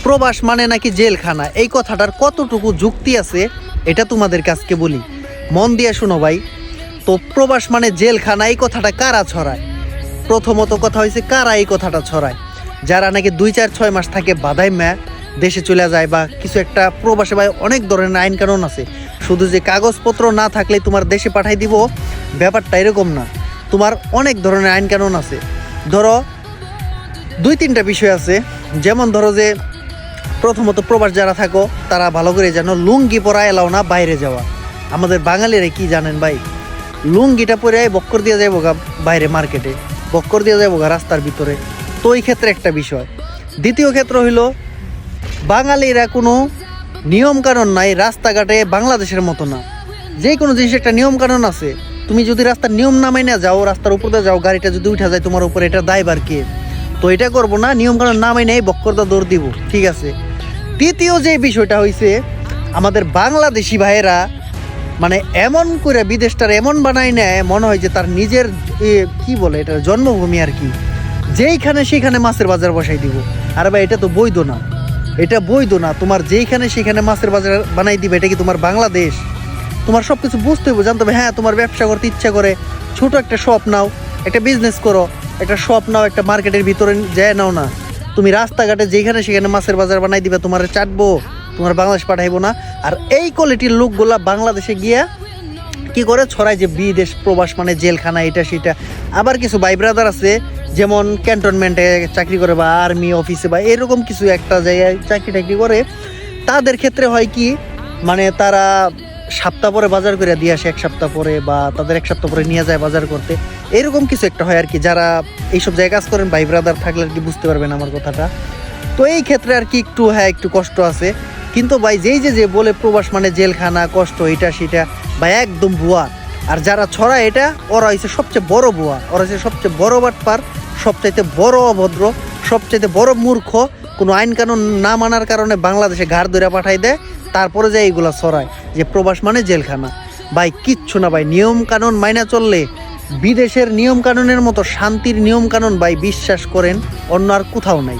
প্রবাস মানে নাকি জেলখানা, এই কথাটার কতটুকু যুক্তি আছে এটা তোমাদের কাছকে বলি, মন দিয়ে শোনো ভাই। তো প্রবাস মানে জেলখানা এই কথাটা কারা ছড়ায়? প্রথমত কথা হয়েছে কারা এই কথাটা ছড়ায়? যারা নাকি 2-4-6 মাস থাকে বাধাই দেশে চলে যায় বা কিছু একটা। প্রবাসে ভাই অনেক ধরনের আইন কানুন আছে, শুধু যে কাগজপত্র না থাকলে তোমার দেশে পাঠাই দিব ব্যাপারটা এরকম না। তোমার অনেক ধরনের আইন কানুন আছে। ধরো 2-3টা বিষয় আছে, যেমন ধরো যে প্রথমত প্রবাস যারা থাকো তারা ভালো করে জানো লুঙ্গি পরা এলাও না বাইরে যাওয়া। আমাদের বাঙালিরা কি জানেন ভাই, লুঙ্গিটা পরে বক্কর দিয়ে যাবো গা বাইরে মার্কেটে, বক্কর দিয়ে যাবো গা রাস্তার ভিতরে। তো এই ক্ষেত্রে একটা বিষয়। দ্বিতীয় ক্ষেত্র হইল বাঙালিরা কোনো নিয়ম কানুন নাই রাস্তাঘাটে বাংলাদেশের মতো না। যে কোনো জিনিস একটা নিয়ম কানুন আছে। তুমি যদি রাস্তার নিয়ম না মাইনা যাও, রাস্তার উপরে যাও, গাড়িটা যদি উঠা যায় তোমার উপরে, এটা দায়বার কে? তো এটা করবো না, নিয়ম কানুন না মাইনে বক্করদা দৌড় দিব, ঠিক আছে। তৃতীয় যে বিষয়টা হইছে, আমাদের বাংলাদেশি ভাইয়েরা মানে এমন করে বিদেশটার এমন বানাই নেয় মনে হয় যে তার নিজের কি বলে এটা জন্মভূমি আর কি, যেইখানে সেইখানে মাছের বাজার বসাই দিব। আর ভাই এটা তো বৈধ না, এটা বৈধ না। তোমার যেইখানে সেখানে মাছের বাজার বানাই দিবে, এটা কি তোমার বাংলাদেশ? তোমার সব কিছু বুঝতে হবে, জানতে হবে। হ্যাঁ, তোমার ব্যবসা করতে ইচ্ছা করে, ছোট একটা শপ নাও, একটা বিজনেস করো, একটা শপ নাও, একটা মার্কেটের ভিতরে যায় নাও না। তুমি রাস্তাঘাটে যেখানে সেখানে মাছের বাজার বানাই দিবে, তোমার চাটবো, তোমার বাংলাদেশ পাঠাইবো না। আর এই কোয়ালিটির লোকগুলা বাংলাদেশে গিয়া কি করে ছড়ায় যে বিদেশ প্রবাস মানে জেলখানা, এটা সেটা। আবার কিছু ভাই ব্রাদার আছে যেমন ক্যান্টনমেন্টে চাকরি করে বা আর্মি অফিসে বা এরকম কিছু একটা জায়গায় চাকরি টাকরি করে, তাদের ক্ষেত্রে হয় কি মানে তারা সপ্তাহ পরে বাজার করে দিয়ে আসে, 1 সপ্তাহ পরে, বা তাদের 1 সপ্তাহ পরে নিয়ে যায় বাজার করতে, এরকম কিছু একটা হয় আর কি। যারা এইসব জায়গায় কাজ করেন ভাই ব্রাদার থাকলে আর কি বুঝতে পারবেন আমার কথাটা। তো এই ক্ষেত্রে আর কি একটু হ্যাঁ একটু কষ্ট আছে। কিন্তু ভাই যেই যে বলে প্রবাস মানে জেলখানা, কষ্ট, এটা সেটা, ভাই একদম ভুয়া। আর যারা ছড়ায় এটা, ওরা হচ্ছে সবচেয়ে বড় ভুয়া, ওরা হচ্ছে সবচেয়ে বড় বাটপার, সবচাইতে বড় অভদ্র, সবচাইতে বড় মূর্খ। কোনো আইন কানুন না মানার কারণে বাংলাদেশে ঘাড় ধরে পাঠাই দেয়, তারপরে যে এইগুলা ছড়ায় যে প্রবাস মানে জেলখানা। ভাই কিচ্ছু না ভাই, নিয়ম কানুন মাইনা চললে বিদেশের নিয়ম কানুনের মতো শান্তির নিয়ম কানুন ভাই বিশ্বাস করেন অন্য আর কোথাও নাই।